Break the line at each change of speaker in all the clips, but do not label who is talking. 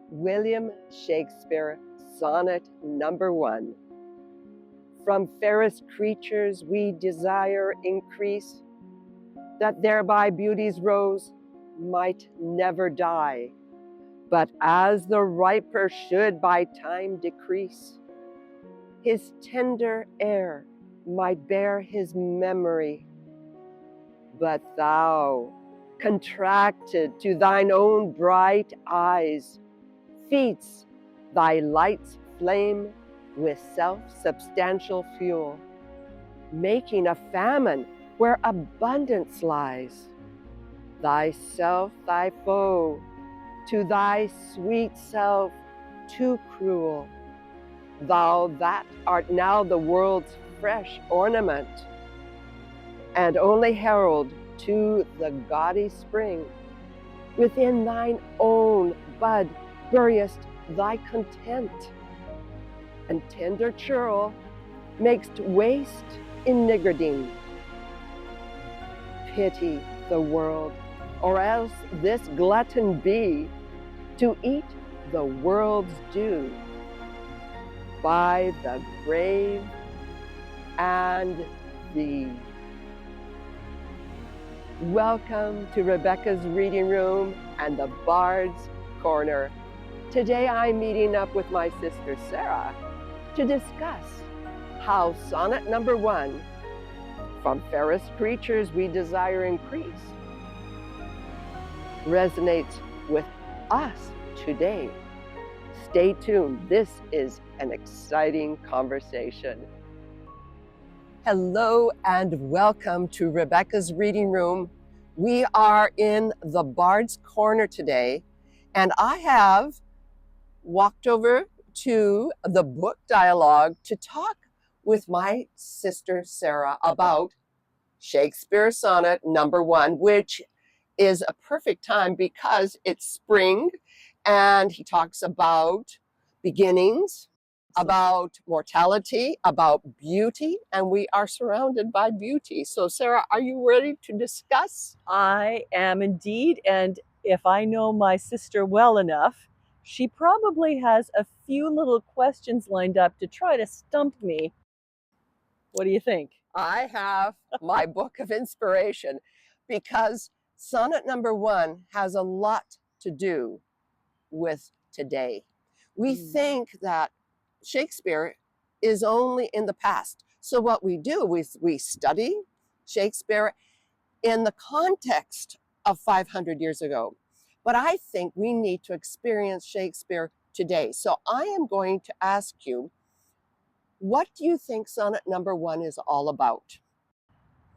William Shakespeare, Sonnet number 1. From fairest creatures we desire increase, that thereby beauty's rose might never die, but as the riper should by time decrease, his tender heir might bear his memory. But thou, contracted to thine own bright eyes, feeds thy light's flame with self-substantial fuel, making a famine where abundance lies. Thyself thy foe, to thy sweet self too cruel, thou that art now the world's fresh ornament, and only herald to the gaudy spring, within thine own bud buryest thy content, and tender churl makest waste in niggarding. Pity the world, or else this glutton be, to eat the world's due by the grave and thee. Welcome to Rebecca's Reading Room and the Bard's Corner. Today I'm meeting up with my sister Sarah to discuss how Sonnet number 1, From Fairest Creatures We Desire Increase, resonates with us today. Stay tuned. This is an exciting conversation. Hello and welcome to Rebecca's Reading Room. We are in the Bard's Corner today, and I have walked over to the book dialogue to talk with my sister Sarah about Shakespeare Sonnet number 1, which is a perfect time because it's spring and he talks about beginnings, about mortality, about beauty, and we are surrounded by beauty. So Sarah, are you ready to discuss?
I am indeed, and if I know my sister well enough, she probably has a few little questions lined up to try to stump me. What do you think?
I have my book of inspiration because Sonnet number 1 has a lot to do with today. We think that Shakespeare is only in the past. So what we do is we study Shakespeare in the context of 500 years ago. But I think we need to experience Shakespeare today. So I am going to ask you, what do you think Sonnet number 1 is all about?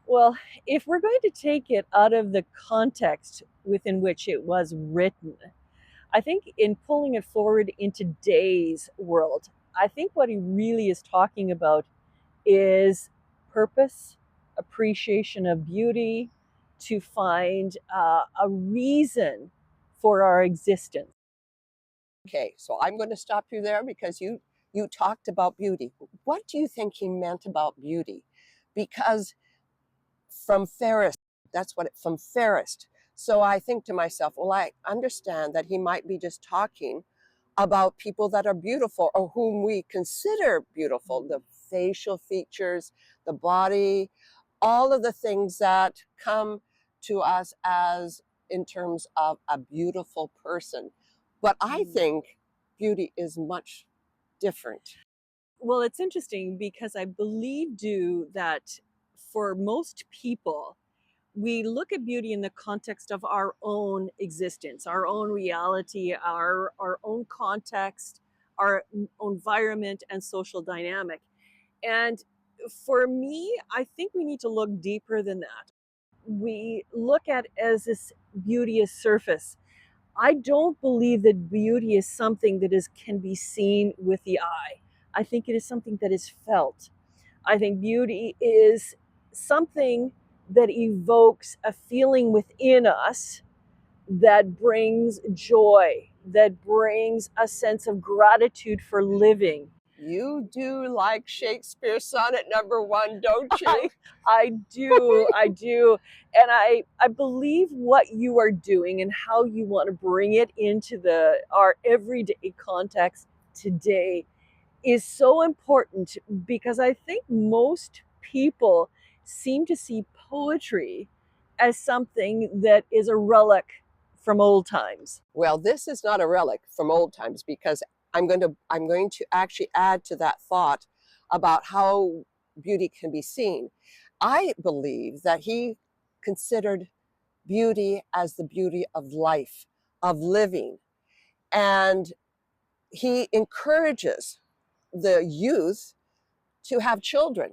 Well, if we're going to take it out of the context within which it was written, I think in pulling it forward in today's world, I think what he really is talking about is purpose, appreciation of beauty, to find a reason for our existence.
Okay, so I'm going to stop you there because you talked about beauty. What do you think he meant about beauty? Because from fairest, from fairest. So I think to myself, well, I understand that he might be just talking about people that are beautiful or whom we consider beautiful, the facial features, the body, all of the things that come to us as in terms of a beautiful person. But I think beauty is much different.
Well, it's interesting because I believe, that for most people, we look at beauty in the context of our own existence, our own reality, our own context, our own environment and social dynamic. And for me, I think we need to look deeper than that. We look at as this beauty is surface. I don't believe that beauty is something that can be seen with the eye. I think it is something that is felt. I think beauty is something that evokes a feeling within us that brings joy, that brings a sense of gratitude for living.
You do like Shakespeare sonnet number 1, don't you?
I do, I do. And I believe what you are doing and how you want to bring it into our everyday context today is so important, because I think most people seem to see poetry as something that is a relic from old times.
Well, this is not a relic from old times, because I'm going to actually add to that thought about how beauty can be seen. I believe that he considered beauty as the beauty of life, of living, and he encourages the youth to have children.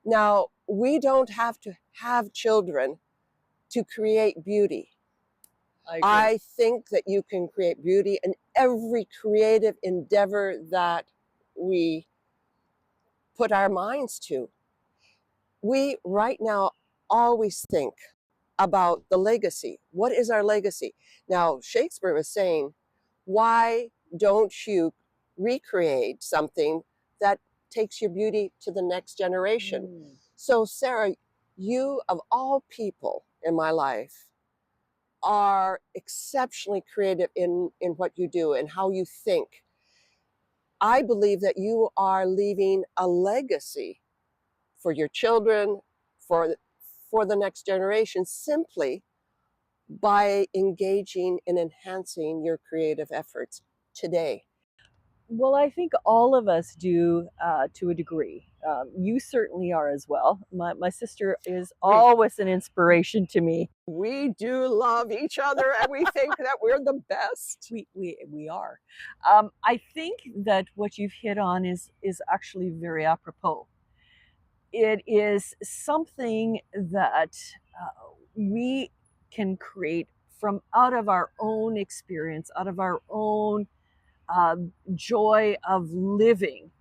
Now, we don't have to have children to create beauty. I think that you can create beauty in every creative endeavor that we put our minds to. We right now always think about the legacy. What is our legacy? Now, Shakespeare was saying, why don't you recreate something that takes your beauty to the next generation? So, Sarah, you of all people in my life are exceptionally creative in what you do and how you think. I believe that you are leaving a legacy for your children, for the next generation, simply by engaging in enhancing your creative efforts today.
Well, I think all of us do, to a degree. You certainly are as well. My sister is always an inspiration to me.
We do love each other, and we think that we're the best.
We are. I think that what you've hit on is actually very apropos. It is something that we can create from out of our own experience, out of our own joy of living,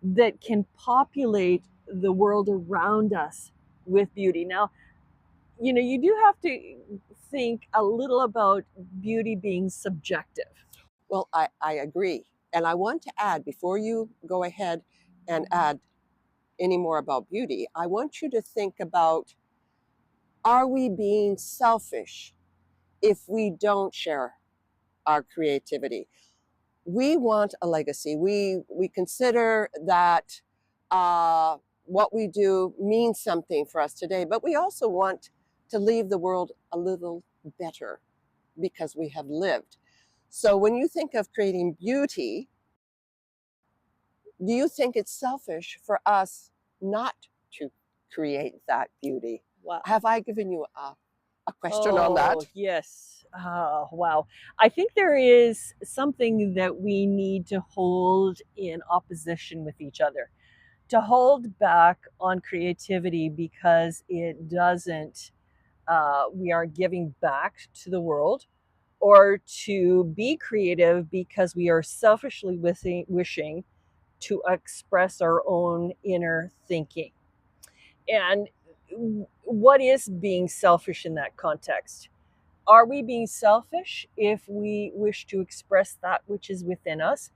that can populate the world around us with beauty. Now, you do have to think a little about beauty being subjective.
Well, I agree. And I want to add, before you go ahead and add any more about beauty, I want you to think about, are we being selfish if we don't share our creativity? We want a legacy. We consider that what we do means something for us today, but we also want to leave the world a little better because we have lived. So when you think of creating beauty, do you think it's selfish for us not to create that beauty?
Wow.
Have I given you a question on that?
Yes. Oh, wow. I think there is something that we need to hold in opposition with each other, to hold back on creativity because it doesn't, we aren't giving back to the world, or to be creative because we are selfishly wishing to express our own inner thinking. And what is being selfish in that context? Are we being selfish if we wish to express that which is within us,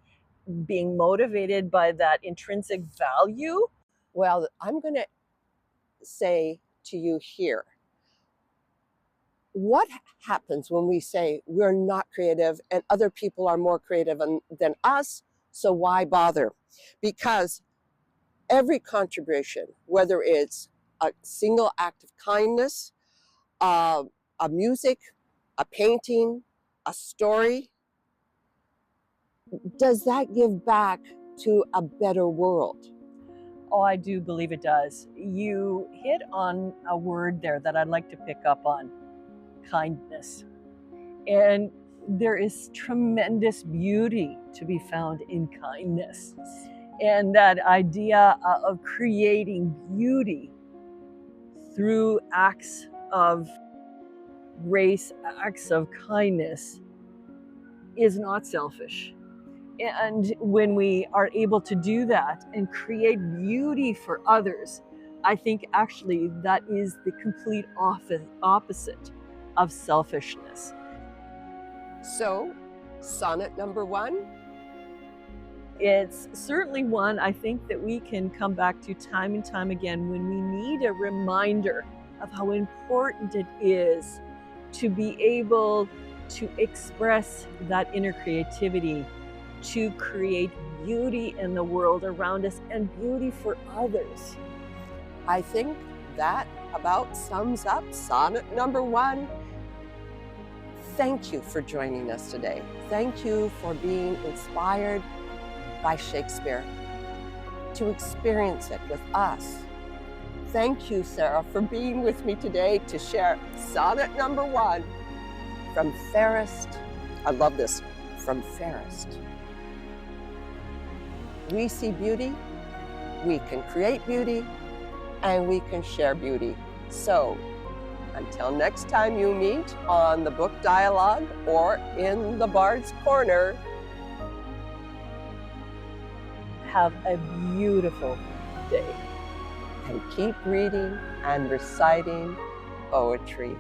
being motivated by that intrinsic value?
Well, I'm going to say to you here, what happens when we say we're not creative and other people are more creative than us, so why bother? Because every contribution, whether it's a single act of kindness, a music, a painting, a story, does that give back to a better world?
Oh, I do believe it does. You hit on a word there that I'd like to pick up on: kindness. And there is tremendous beauty to be found in kindness. And that idea of creating beauty through acts of grace, acts of kindness, is not selfish. And when we are able to do that and create beauty for others, I think actually that is the complete opposite of selfishness.
So, sonnet number 1
it's certainly one I think that we can come back to time and time again when we need a reminder of how important it is to be able to express that inner creativity, to create beauty in the world around us and beauty for others.
I think that about sums up sonnet number 1. Thank you for joining us today. Thank you for being inspired by Shakespeare to experience it with us. Thank you, Sarah, for being with me today to share sonnet number 1 from fairest. I love this, from fairest. We see beauty, we can create beauty, and we can share beauty. So until next time you meet on the Book Dialogue or in the Bard's Corner,
Have a beautiful day.
and keep reading and reciting poetry.